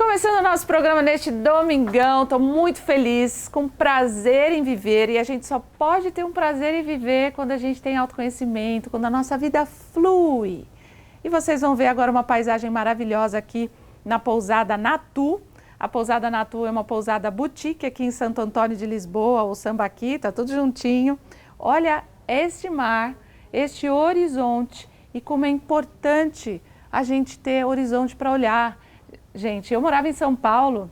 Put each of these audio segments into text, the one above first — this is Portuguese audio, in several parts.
Começando o nosso programa neste domingão, estou muito feliz, com prazer em viver, e a gente só pode ter um prazer em viver quando a gente tem autoconhecimento, quando a nossa vida flui. E vocês vão ver agora uma paisagem maravilhosa aqui na pousada Natu. A pousada Natu é uma pousada boutique aqui em Santo Antônio de Lisboa, o Sambaqui, tá tudo juntinho. Olha este mar, este horizonte e como é importante a gente ter horizonte para olhar. Gente, eu morava em São Paulo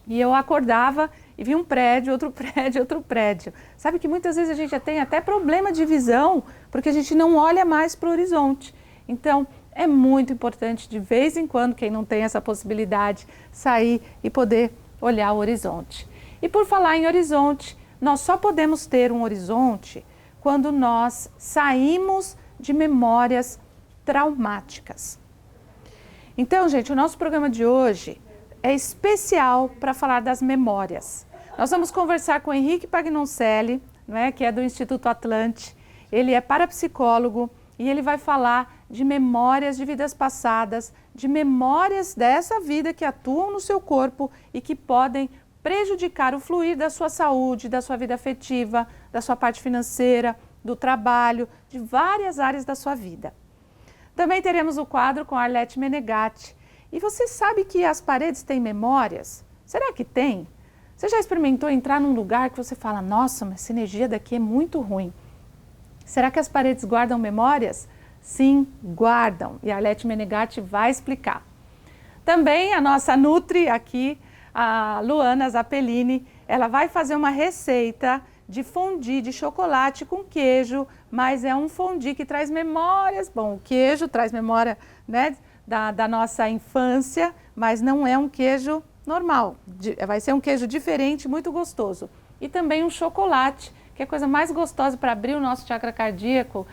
e eu acordava e via um prédio, outro prédio, outro prédio. Sabe que muitas vezes a gente já tem até problema de visão porque a gente não olha mais para o horizonte. Então, é muito importante de vez em quando, quem não tem essa possibilidade, sair e poder olhar o horizonte. E por falar em horizonte, nós só podemos ter um horizonte quando nós saímos de memórias traumáticas. Então, gente, o nosso programa de hoje é especial para falar das memórias. Nós vamos conversar com o Henrique Pagnoncelli, que é do Instituto Atlante. Ele é parapsicólogo e ele vai falar de memórias de vidas passadas, de memórias dessa vida que atuam no seu corpo e que podem prejudicar o fluir da sua saúde, da sua vida afetiva, da sua parte financeira, do trabalho, de várias áreas da sua vida. Também teremos o quadro com a Arlete Menegatti. E você sabe que as paredes têm memórias? Será que tem? Você já experimentou entrar num lugar que você fala, nossa, mas essa energia daqui é muito ruim. Será que as paredes guardam memórias? Sim, guardam. E a Arlete Menegatti vai explicar. Também a nossa Nutri aqui, a Luana Zappellini, ela vai fazer uma receita de fondue de chocolate com queijo, mas é um fondue que traz memórias. Bom, o queijo traz memória, da nossa infância, mas não é um queijo normal. Vai ser um queijo diferente, muito gostoso. E também um chocolate, que é a coisa mais gostosa para abrir o nosso chakra cardíaco,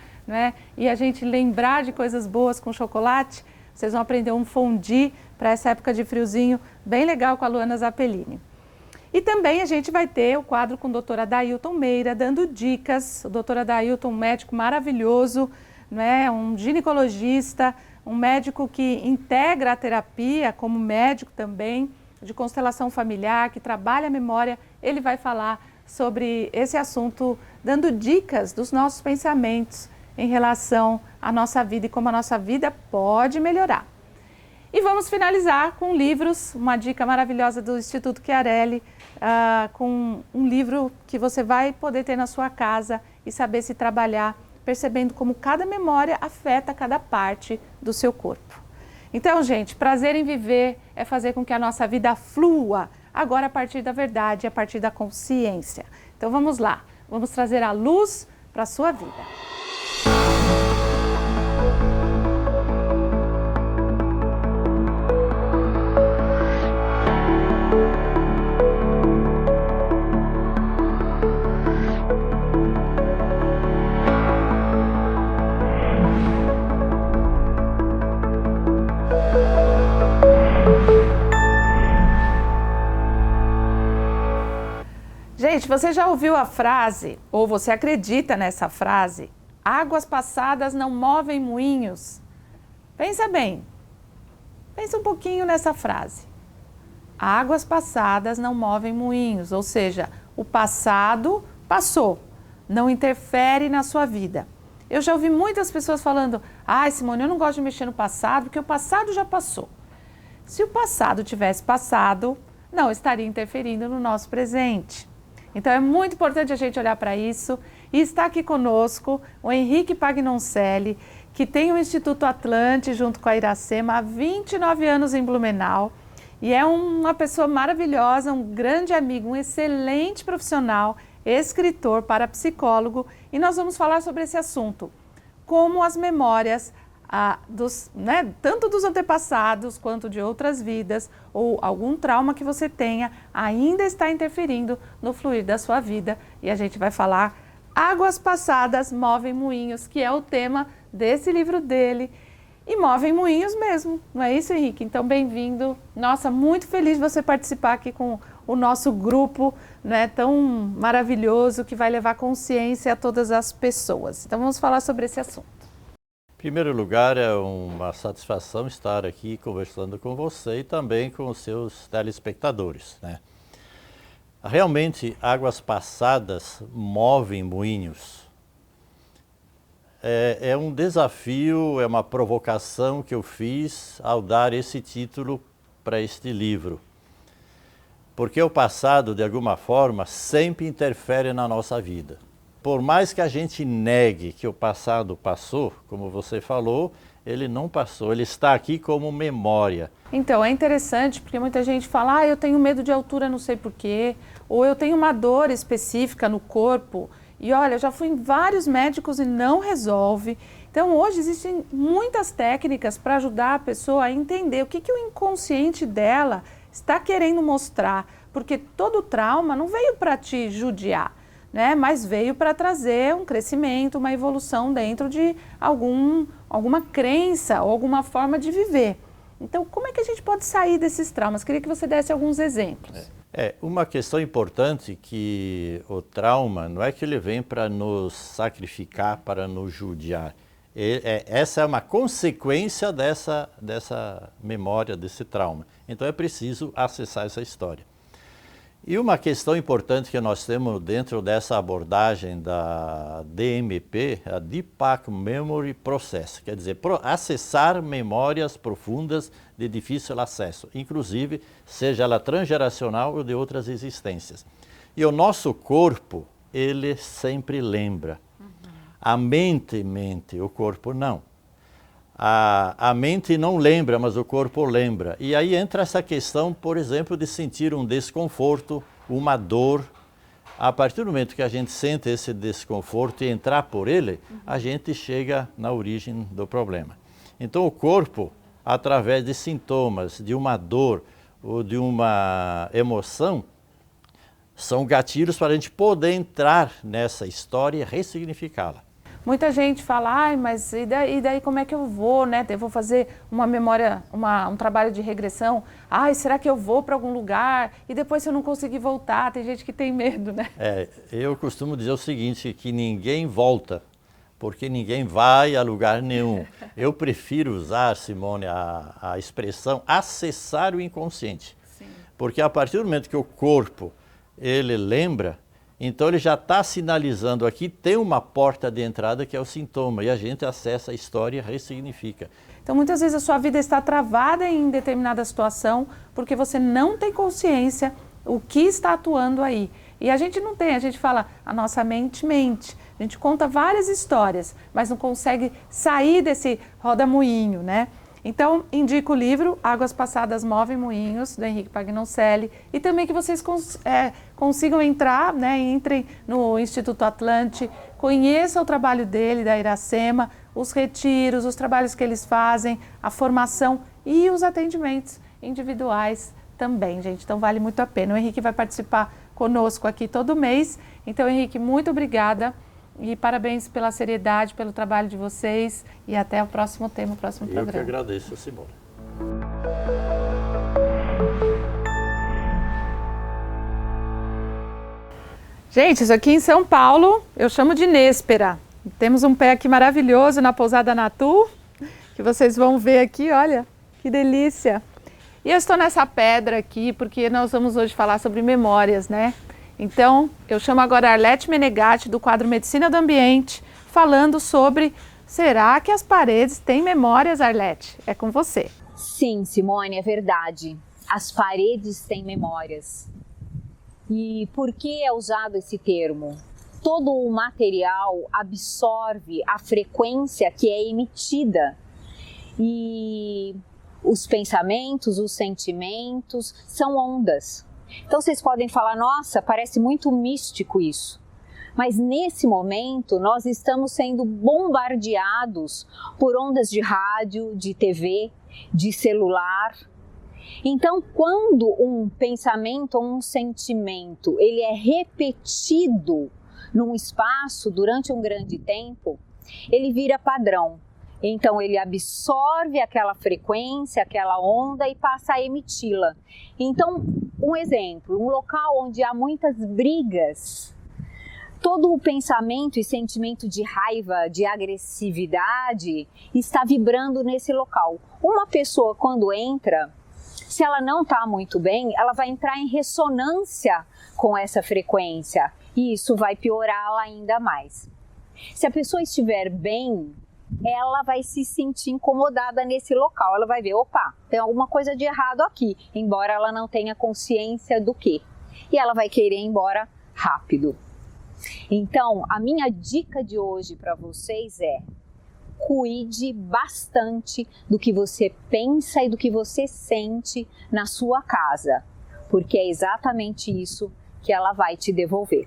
e a gente lembrar de coisas boas com chocolate. Vocês vão aprender um fondue para essa época de friozinho, bem legal com a Luana Zappellini. E também a gente vai ter o quadro com o Dr. Adailton Meira, dando dicas. O Dr. Adailton, um médico maravilhoso, um ginecologista, um médico que integra a terapia como médico também, de constelação familiar, que trabalha a memória. Ele vai falar sobre esse assunto, dando dicas dos nossos pensamentos em relação à nossa vida e como a nossa vida pode melhorar. E vamos finalizar com livros, uma dica maravilhosa do Instituto Chiarelli, com um livro que você vai poder ter na sua casa e saber se trabalhar, percebendo como cada memória afeta cada parte do seu corpo. Então, gente, prazer em viver é fazer com que a nossa vida flua, agora a partir da verdade, a partir da consciência. Então vamos lá, vamos trazer a luz para a sua vida. Gente, você já ouviu a frase, ou você acredita nessa frase, águas passadas não movem moinhos? Pensa bem, pensa um pouquinho nessa frase. Águas passadas não movem moinhos, ou seja, o passado passou, não interfere na sua vida. Eu já ouvi muitas pessoas falando, Simone, eu não gosto de mexer no passado, porque o passado já passou. Se o passado tivesse passado, não estaria interferindo no nosso presente. Então é muito importante a gente olhar para isso e está aqui conosco o Henrique Pagnoncelli, que tem o Instituto Atlante junto com a Iracema há 29 anos em Blumenau e é uma pessoa maravilhosa, um grande amigo, um excelente profissional, escritor, parapsicólogo, e nós vamos falar sobre esse assunto, como as memórias tanto dos antepassados quanto de outras vidas ou algum trauma que você tenha ainda está interferindo no fluir da sua vida. E a gente vai falar Águas Passadas Movem Moinhos, que é o tema desse livro dele. E movem moinhos mesmo, não é isso, Henrique? Então, bem-vindo. Nossa, muito feliz de você participar aqui com o nosso grupo, tão maravilhoso, que vai levar consciência a todas as pessoas. Então, vamos falar sobre esse assunto. primeiro lugar, é uma satisfação estar aqui conversando com você e também com os seus telespectadores, né? Realmente, águas passadas movem moinhos. É um desafio, é uma provocação que eu fiz ao dar esse título para este livro. Porque o passado, de alguma forma, sempre interfere na nossa vida. Por mais que a gente negue que o passado passou, como você falou, ele não passou, ele está aqui como memória. Então, é interessante porque muita gente fala, eu tenho medo de altura, não sei porquê, ou eu tenho uma dor específica no corpo, e olha, eu já fui em vários médicos e não resolve. Então, hoje existem muitas técnicas para ajudar a pessoa a entender o que o inconsciente dela está querendo mostrar, porque todo trauma não veio para te judiar, né? Mas veio para trazer um crescimento, uma evolução dentro de alguma crença ou alguma forma de viver. Então, como é que a gente pode sair desses traumas? Queria que você desse alguns exemplos. Uma questão importante que o trauma não é que ele vem para nos sacrificar, para nos judiar. Essa é uma consequência dessa memória, desse trauma. Então é preciso acessar essa história. E uma questão importante que nós temos dentro dessa abordagem da DMP, a Deepak Memory Process, quer dizer, acessar memórias profundas de difícil acesso, inclusive seja ela transgeracional ou de outras existências. E o nosso corpo, ele sempre lembra. A mente mente, o corpo não. A mente não lembra, mas o corpo lembra. E aí entra essa questão, por exemplo, de sentir um desconforto, uma dor. A partir do momento que a gente sente esse desconforto e entrar por ele, a gente chega na origem do problema. Então o corpo, através de sintomas, de uma dor ou de uma emoção, são gatilhos para a gente poder entrar nessa história e ressignificá-la. Muita gente fala, mas e daí como é que eu vou, né? Eu vou fazer uma memória, um trabalho de regressão. Será que eu vou para algum lugar? E depois se eu não conseguir voltar, tem gente que tem medo, né? Eu costumo dizer o seguinte, que ninguém volta, porque ninguém vai a lugar nenhum. Eu prefiro usar, Simone, a expressão acessar o inconsciente. Sim. Porque a partir do momento que o corpo, ele lembra, então ele já está sinalizando aqui, tem uma porta de entrada que é o sintoma, e a gente acessa a história e ressignifica. Então muitas vezes a sua vida está travada em determinada situação, porque você não tem consciência o que está atuando aí. E a gente não tem, a gente fala, a nossa mente mente. A gente conta várias histórias, mas não consegue sair desse roda-moinho, né? Então, indico o livro Águas Passadas Movem Moinhos, do Henrique Pagnoncelli, e também que vocês consigam entrar, né, entrem no Instituto Atlante, conheçam o trabalho dele, da Iracema, os retiros, os trabalhos que eles fazem, a formação e os atendimentos individuais também, gente. Então, vale muito a pena. O Henrique vai participar conosco aqui todo mês. Então, Henrique, muito obrigada. E parabéns pela seriedade, pelo trabalho de vocês e até o próximo tema, o próximo programa. Eu que agradeço, Simone. Gente, isso aqui em São Paulo eu chamo de Néspera. Temos um pé aqui maravilhoso na Pousada Natu, que vocês vão ver aqui, olha, que delícia. E eu estou nessa pedra aqui porque nós vamos hoje falar sobre memórias, né? Então, eu chamo agora a Arlete Menegatti, do quadro Medicina do Ambiente, falando sobre, será que as paredes têm memórias, Arlete? É com você. Sim, Simone, é verdade. As paredes têm memórias. E por que é usado esse termo? Todo o material absorve a frequência que é emitida. E os pensamentos, os sentimentos são ondas. Então vocês podem falar, nossa, parece muito místico isso. Mas nesse momento nós estamos sendo bombardeados por ondas de rádio, de TV, de celular. Então quando um pensamento ou um sentimento ele é repetido num espaço durante um grande tempo, ele vira padrão. Então ele absorve aquela frequência, aquela onda e passa a emiti-la. Então, um exemplo, um local onde há muitas brigas, todo o pensamento e sentimento de raiva, de agressividade está vibrando nesse local. Uma pessoa quando entra, se ela não está muito bem, ela vai entrar em ressonância com essa frequência e isso vai piorá-la ainda mais. Se a pessoa estiver bem, ela vai se sentir incomodada nesse local, ela vai ver, opa, tem alguma coisa de errado aqui, embora ela não tenha consciência do que. E ela vai querer ir embora rápido. Então, a minha dica de hoje para vocês é: cuide bastante do que você pensa e do que você sente na sua casa, porque é exatamente isso que ela vai te devolver.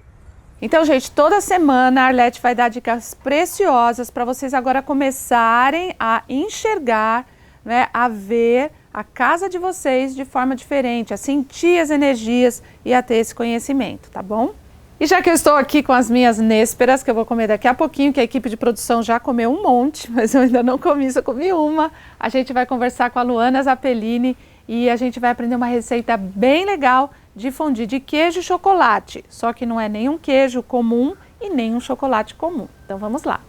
Então, gente, toda semana a Arlete vai dar dicas preciosas para vocês agora começarem a enxergar, né, a ver a casa de vocês de forma diferente, a sentir as energias e a ter esse conhecimento, tá bom? E já que eu estou aqui com as minhas nésperas, que eu vou comer daqui a pouquinho, que a equipe de produção já comeu um monte, mas eu ainda não comi, só comi uma, a gente vai conversar com a Luana Zappellini e a gente vai aprender uma receita bem legal de fondue de queijo e chocolate, só que não é nem um queijo comum e nem um chocolate comum. Então vamos lá.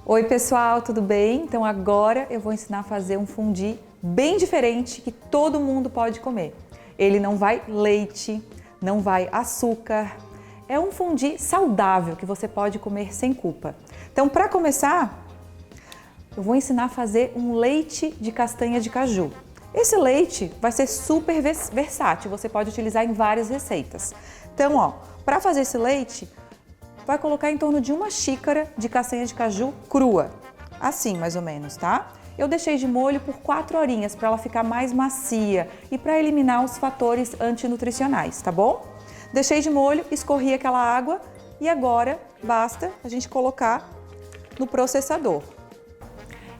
Oi pessoal, tudo bem? Então agora eu vou ensinar a fazer um fondue bem diferente que todo mundo pode comer. Ele não vai leite, não vai açúcar, é um fondue saudável que você pode comer sem culpa. Então para começar, eu vou ensinar a fazer um leite de castanha de caju. Esse leite vai ser super versátil, você pode utilizar em várias receitas. Então, ó, para fazer esse leite, vai colocar em torno de 1 xícara de castanha de caju crua, assim mais ou menos, tá? Eu deixei de molho por 4 horinhas para ela ficar mais macia e para eliminar os fatores antinutricionais, tá bom? Deixei de molho, escorri aquela água e agora basta a gente colocar no processador.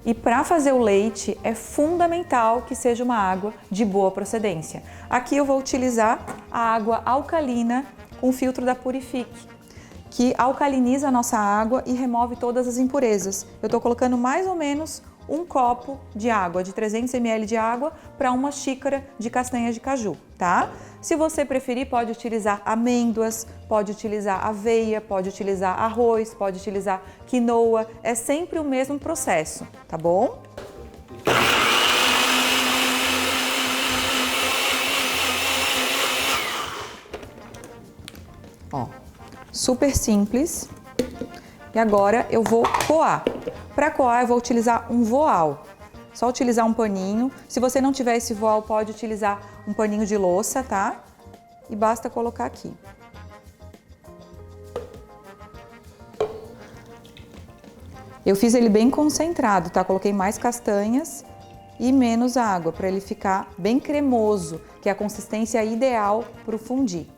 E para fazer o leite é fundamental que seja uma água de boa procedência. Aqui eu vou utilizar a água alcalina com o filtro da Purifique, que alcaliniza a nossa água e remove todas as impurezas. Eu estou colocando mais ou menos 1 copo de água, de 300 ml de água, para 1 xícara de castanha de caju, tá? Se você preferir, pode utilizar amêndoas, pode utilizar aveia, pode utilizar arroz, pode utilizar quinoa, é sempre o mesmo processo, tá bom? Ó, super simples. E agora eu vou coar. Para coar eu vou utilizar um voal. Só utilizar um paninho. Se você não tiver esse voal, pode utilizar um paninho de louça, tá? E basta colocar aqui. Eu fiz ele bem concentrado, tá? Coloquei mais castanhas e menos água, para ele ficar bem cremoso, que é a consistência ideal para o fondue.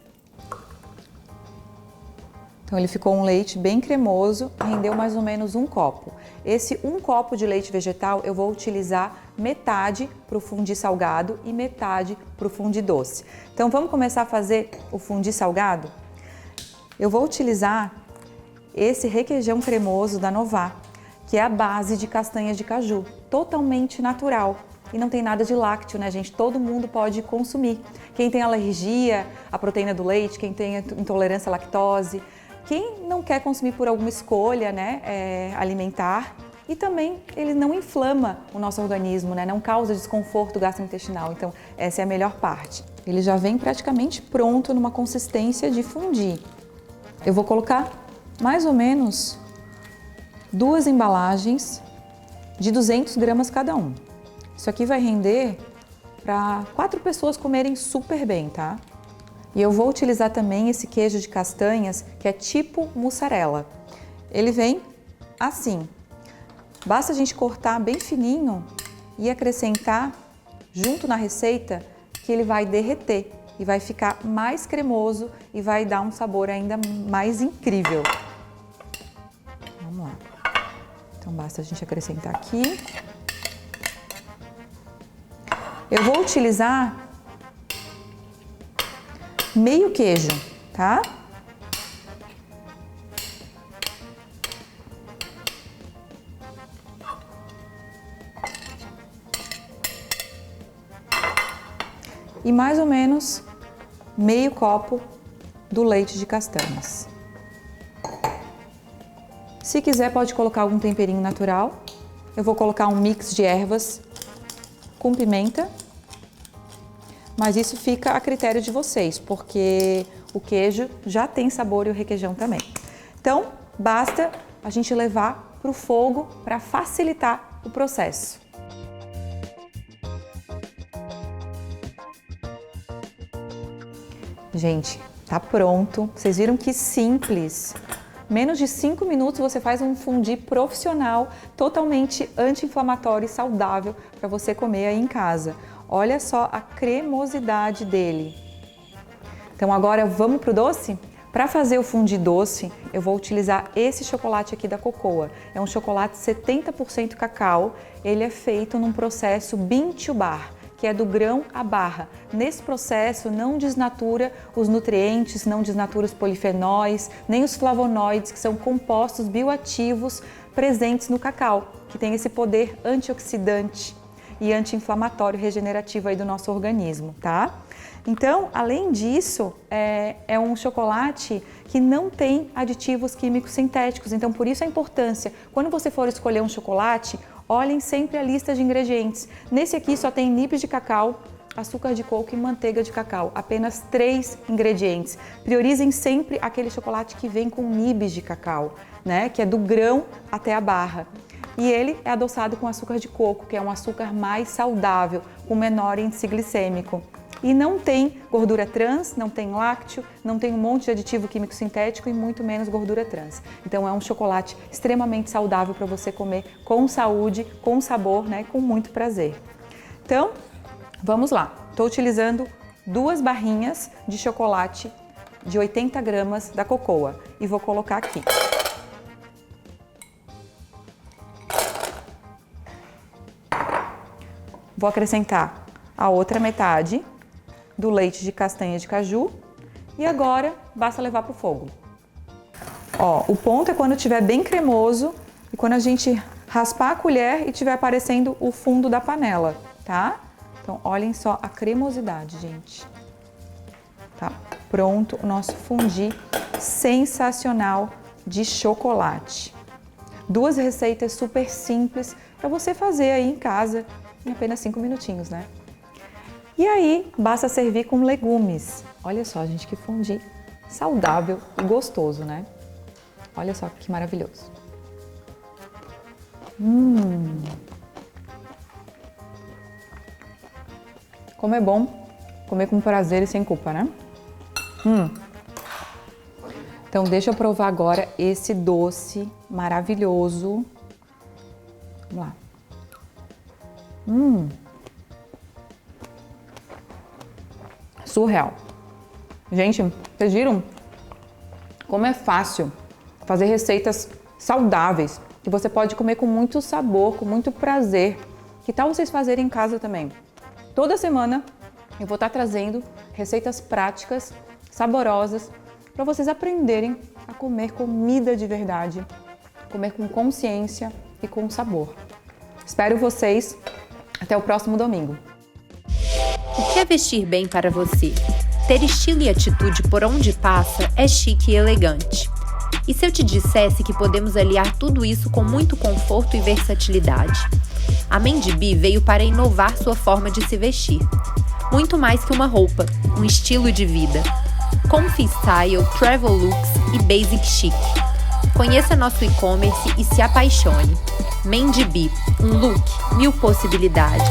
Então ele ficou um leite bem cremoso, rendeu mais ou menos 1 copo. Esse 1 copo de leite vegetal eu vou utilizar metade para o fondue salgado e metade para o fondue doce. Então vamos começar a fazer o fondue salgado? Eu vou utilizar esse requeijão cremoso da Nová, que é a base de castanha de caju, totalmente natural. E não tem nada de lácteo, né, gente? Todo mundo pode consumir. Quem tem alergia à proteína do leite, quem tem intolerância à lactose, quem não quer consumir por alguma escolha, né, alimentar, e também ele não inflama o nosso organismo, né, não causa desconforto gastrointestinal, então essa é a melhor parte. Ele já vem praticamente pronto numa consistência de fondue. Eu vou colocar mais ou menos 2 embalagens de 200 gramas cada um. Isso aqui vai render para 4 pessoas comerem super bem, tá? E eu vou utilizar também esse queijo de castanhas, que é tipo mussarela. Ele vem assim. Basta a gente cortar bem fininho e acrescentar junto na receita que ele vai derreter e vai ficar mais cremoso e vai dar um sabor ainda mais incrível. Vamos lá. Então basta a gente acrescentar aqui. Eu vou utilizar meio queijo, tá? e mais ou menos meio copo do leite de castanhas. Se quiser, pode colocar algum temperinho natural. Eu vou colocar um mix de ervas com pimenta, mas isso fica a critério de vocês, porque o queijo já tem sabor e o requeijão também. Então, basta a gente levar para o fogo para facilitar o processo. Gente, tá pronto. Vocês viram que simples. Menos de 5 minutos você faz um fondue profissional, totalmente anti-inflamatório e saudável para você comer aí em casa. Olha só a cremosidade dele. Então agora vamos pro doce? Para fazer o fondue doce, eu vou utilizar esse chocolate aqui da Cocoa. É um chocolate 70% cacau. Ele é feito num processo bean to bar, que é do grão à barra. Nesse processo não desnatura os nutrientes, não desnatura os polifenóis, nem os flavonoides, que são compostos bioativos presentes no cacau, que tem esse poder antioxidante e anti-inflamatório regenerativo aí do nosso organismo, tá? Então, além disso, é um chocolate que não tem aditivos químicos sintéticos, então por isso a importância, quando você for escolher um chocolate, olhem sempre a lista de ingredientes. Nesse aqui só tem nibs de cacau, açúcar de coco e manteiga de cacau, apenas 3 ingredientes. Priorizem sempre aquele chocolate que vem com nibs de cacau, né? Que é do grão até a barra. E ele é adoçado com açúcar de coco, que é um açúcar mais saudável, com menor índice glicêmico. E não tem gordura trans, não tem lácteo, não tem um monte de aditivo químico sintético e muito menos gordura trans. Então é um chocolate extremamente saudável para você comer com saúde, com sabor, né, com muito prazer. Então, vamos lá. Estou utilizando 2 barrinhas de chocolate de 80 gramas da Cocoa e vou colocar aqui. Vou acrescentar a outra metade do leite de castanha de caju e agora basta levar para o fogo. Ó, o ponto é quando estiver bem cremoso e quando a gente raspar a colher e estiver aparecendo o fundo da panela, tá? Então, olhem só a cremosidade, gente. Tá pronto o nosso fondue sensacional de chocolate. 2 receitas super simples para você fazer aí em casa em apenas 5 minutinhos, né? E aí, basta servir com legumes. Olha só, gente, que fondue saudável e gostoso, né? Olha só que maravilhoso. Como é bom comer com prazer e sem culpa, né? Então, deixa eu provar agora esse doce maravilhoso. Vamos lá. Surreal. Gente, vocês viram como é fácil fazer receitas saudáveis que você pode comer com muito sabor, com muito prazer. Que tal vocês fazerem em casa também? Toda semana eu vou estar trazendo receitas práticas, saborosas, para vocês aprenderem a comer comida de verdade, comer com consciência e com sabor. Espero vocês até o próximo domingo. O que é vestir bem para você? Ter estilo e atitude por onde passa é chique e elegante. E se eu te dissesse que podemos aliar tudo isso com muito conforto e versatilidade? A Mendibi veio para inovar sua forma de se vestir. Muito mais que uma roupa, um estilo de vida. Comfy Style, Travel Looks e Basic Chic. Conheça nosso e-commerce e se apaixone. Mendibi, um look, 1000 possibilidades.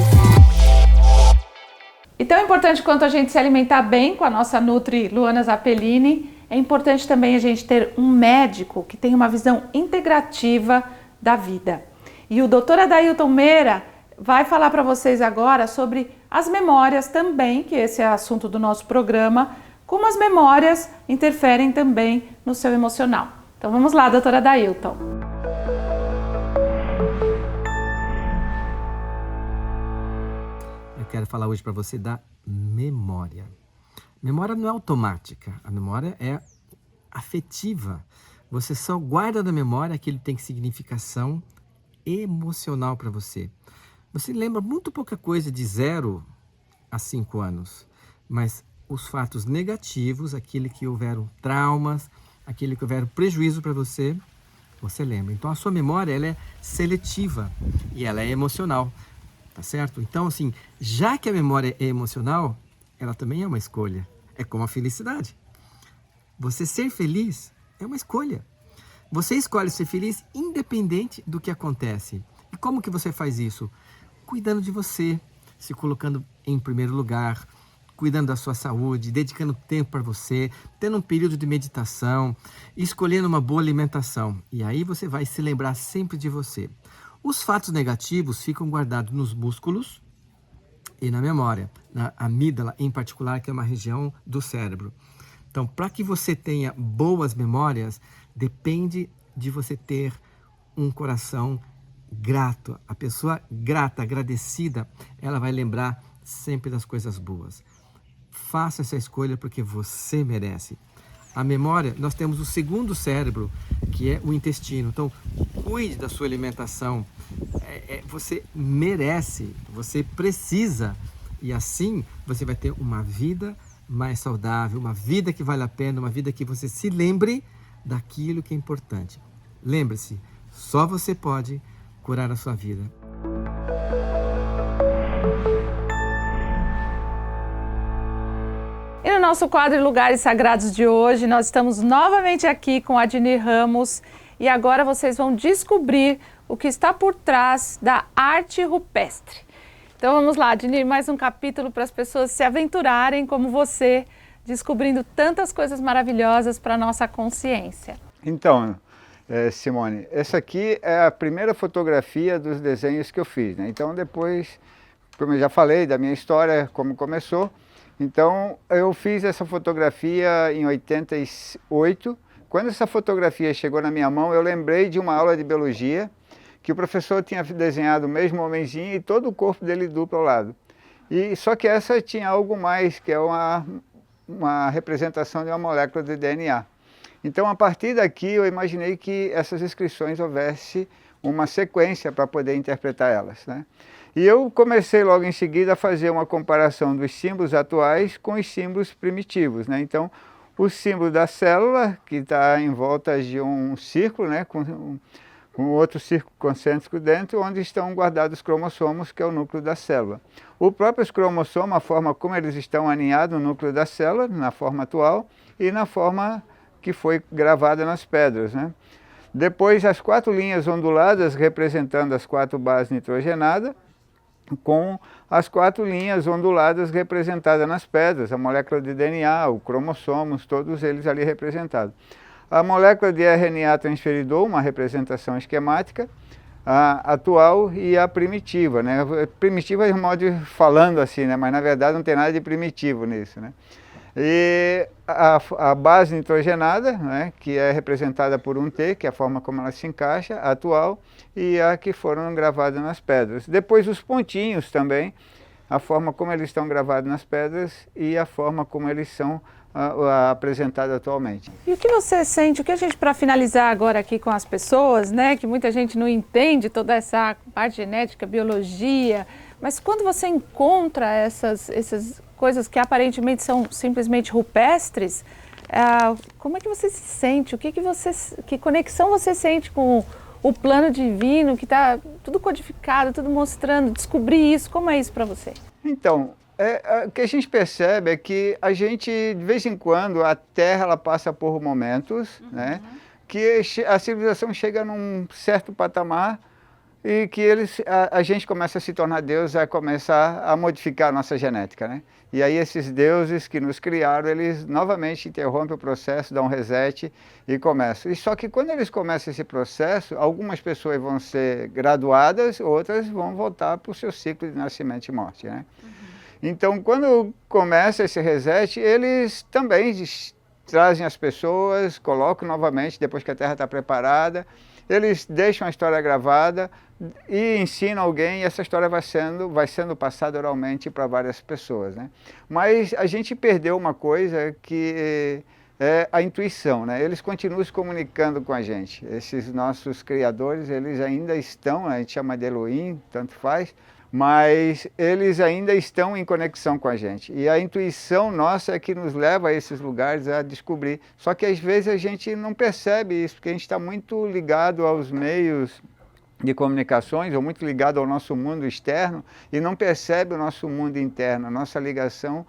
E tão importante quanto a gente se alimentar bem com a nossa Nutri Luana Zappellini, é importante também a gente ter um médico que tenha uma visão integrativa da vida. E o Dr. Adailton Meira vai falar para vocês agora sobre as memórias também, que esse é o assunto do nosso programa, como as memórias interferem também no seu emocional. Então vamos lá, Dr. Adailton. Eu quero falar hoje para você da memória. Memória não é automática, a memória é afetiva. Você só guarda da memória aquilo que tem significação emocional para você. Você lembra muito pouca coisa de 0 a 5 anos. mas os fatos negativos, aquele que houveram traumas, aquele que houveram prejuízo para você, você lembra. Então a sua memória, ela é seletiva e ela é emocional, tá certo? Então assim, já que a memória é emocional, ela também é uma escolha. É como a felicidade. Você ser feliz é uma escolha. Você escolhe ser feliz independente do que acontece. E como que você faz isso? Cuidando de você, se colocando em primeiro lugar, cuidando da sua saúde, dedicando tempo para você, tendo um período de meditação, escolhendo uma boa alimentação. E aí você vai se lembrar sempre de você. Os fatos negativos ficam guardados nos músculos e na memória, na amígdala em particular, que é uma região do cérebro. Então, para que você tenha boas memórias, depende de você ter um coração grato. A pessoa grata, agradecida, ela vai lembrar sempre das coisas boas. Faça essa escolha porque você merece. A memória, nós temos o segundo cérebro, que é o intestino. Então, cuide da sua alimentação. Você merece, você precisa. E assim, você vai ter uma vida mais saudável, uma vida que vale a pena, uma vida que você se lembre daquilo que é importante. Lembre-se, só você pode curar a sua vida. E no nosso quadro Lugares Sagrados de hoje, nós estamos novamente aqui com Adnir Ramos e agora vocês vão descobrir o que está por trás da arte rupestre. Então vamos lá, Adnir, mais um capítulo para as pessoas se aventurarem como você, descobrindo tantas coisas maravilhosas para a nossa consciência. Então, Simone, essa aqui é a primeira fotografia dos desenhos que eu fiz, né? Então depois, como eu já falei da minha história, como começou, então eu fiz essa fotografia em 88. Quando essa fotografia chegou na minha mão, eu lembrei de uma aula de biologia, que o professor tinha desenhado o mesmo homenzinho e todo o corpo dele duplo ao lado. E, só que essa tinha algo mais, que é uma representação de uma molécula de DNA. Então, a partir daqui, eu imaginei que essas inscrições houvesse uma sequência para poder interpretar elas, né? E eu comecei logo em seguida a fazer uma comparação dos símbolos atuais com os símbolos primitivos, né? Então, o símbolo da célula, que está em volta de um círculo, né, com outro círculo concêntrico dentro, onde estão guardados os cromossomos, que é o núcleo da célula. O próprio cromossomo, a forma como eles estão aninhados no núcleo da célula, na forma atual, e na forma que foi gravada nas pedras, né? Depois, as 4 linhas onduladas, representando as 4 bases nitrogenadas, com as 4 linhas onduladas representadas nas pedras, a molécula de DNA, o cromossomos, todos eles ali representados. A molécula de RNA transferidor, uma representação esquemática, a atual e a primitiva, né? Primitiva é um modo de falando assim, né? Mas na verdade não tem nada de primitivo nisso, né? E a base nitrogenada, né? Que é representada por um T, que é a forma como ela se encaixa, a atual, e a que foram gravadas nas pedras. Depois os pontinhos também, a forma como eles estão gravados nas pedras e a forma como eles são apresentado atualmente. E o que você sente, o que a gente, para finalizar agora aqui com as pessoas, né, que muita gente não entende toda essa parte genética, biologia, mas quando você encontra essas coisas que aparentemente são simplesmente rupestres, como é que você se sente? Que conexão você sente com o plano divino, que está tudo codificado, tudo mostrando, descobrir isso, como é isso para você? Então, o que a gente percebe é que a gente, de vez em quando, a Terra ela passa por momentos, né, que a civilização chega num certo patamar e que a gente começa a se tornar Deus, a começar a modificar a nossa genética, né? E aí esses deuses que nos criaram, eles novamente interrompem o processo, dão um reset e começam. E só que quando eles começam esse processo, algumas pessoas vão ser graduadas, outras vão voltar para o seu ciclo de nascimento e morte, né? Então, quando começa esse reset, eles também trazem as pessoas, colocam novamente, depois que a Terra está preparada, eles deixam a história gravada e ensinam alguém, e essa história vai sendo passada oralmente para várias pessoas, né? Mas a gente perdeu uma coisa que é a intuição, né? Eles continuam se comunicando com a gente. Esses nossos criadores, eles ainda estão, a gente chama de Elohim, tanto faz, mas eles ainda estão em conexão com a gente. E a intuição nossa é que nos leva a esses lugares a descobrir. Só que às vezes a gente não percebe isso, porque a gente está muito ligado aos meios de comunicações, ou muito ligado ao nosso mundo externo, e não percebe o nosso mundo interno, a nossa ligação,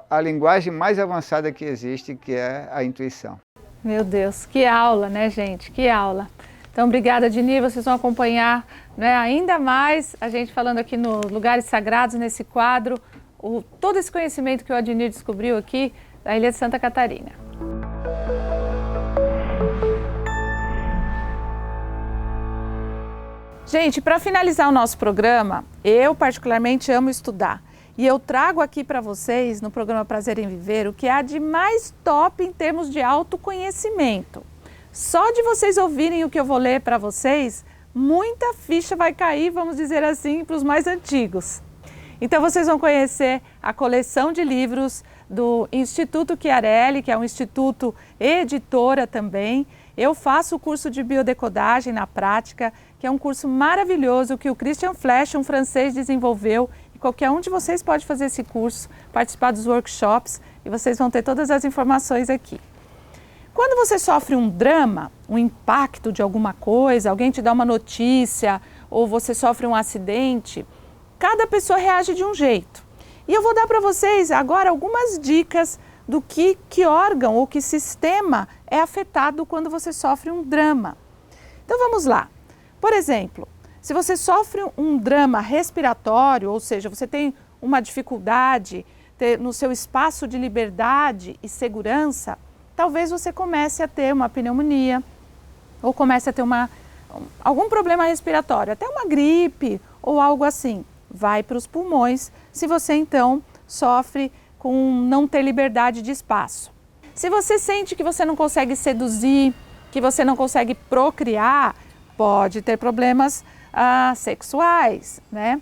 a linguagem mais avançada que existe, que é a intuição. Meu Deus, que aula, né, gente? Que aula. Então, obrigada, Adnir. Vocês vão acompanhar, né, ainda mais a gente falando aqui nos Lugares Sagrados, nesse quadro, todo esse conhecimento que o Adnir descobriu aqui da Ilha de Santa Catarina. Gente, para finalizar o nosso programa, eu particularmente amo estudar. E eu trago aqui para vocês, no programa Prazer em Viver, o que há de mais top em termos de autoconhecimento. Só de vocês ouvirem o que eu vou ler para vocês, muita ficha vai cair, vamos dizer assim, para os mais antigos. Então vocês vão conhecer a coleção de livros do Instituto Chiarelli, que é um instituto editora também. Eu faço o curso de biodecodagem na prática, que é um curso maravilhoso que o Christian Flesch, um francês, desenvolveu. E qualquer um de vocês pode fazer esse curso, participar dos workshops, e vocês vão ter todas as informações aqui. Quando você sofre um drama, um impacto de alguma coisa, alguém te dá uma notícia ou você sofre um acidente, cada pessoa reage de um jeito. E eu vou dar para vocês agora algumas dicas do que órgão ou que sistema é afetado quando você sofre um drama. Então vamos lá. Por exemplo, se você sofre um drama respiratório, ou seja, você tem uma dificuldade no seu espaço de liberdade e segurança, talvez você comece a ter uma pneumonia ou comece a ter algum problema respiratório, até uma gripe ou algo assim. Vai para os pulmões, se você então sofre com não ter liberdade de espaço. Se você sente que você não consegue seduzir, que você não consegue procriar, pode ter problemas sexuais, né?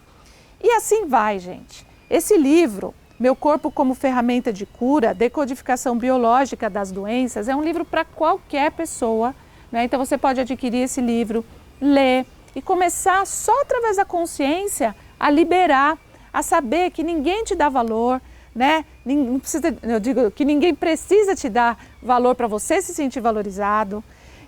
E assim vai, gente. Esse livro, Meu Corpo como Ferramenta de Cura, Decodificação Biológica das Doenças, é um livro para qualquer pessoa, né? Então você pode adquirir esse livro, ler e começar só através da consciência a liberar, a saber que ninguém te dá valor, né? Não precisa, eu digo que ninguém precisa te dar valor para você se sentir valorizado,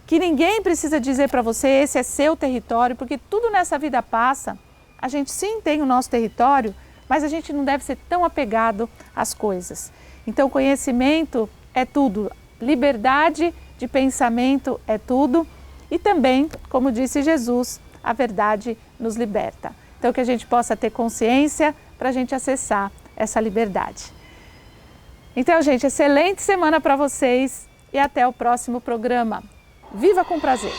que ninguém precisa dizer para você esse é seu território, porque tudo nessa vida passa. A gente sim tem o nosso território, mas a gente não deve ser tão apegado às coisas. Então, conhecimento é tudo, liberdade de pensamento é tudo e também, como disse Jesus, a verdade nos liberta. Então, que a gente possa ter consciência para a gente acessar essa liberdade. Então, gente, excelente semana para vocês e até o próximo programa. Viva com prazer!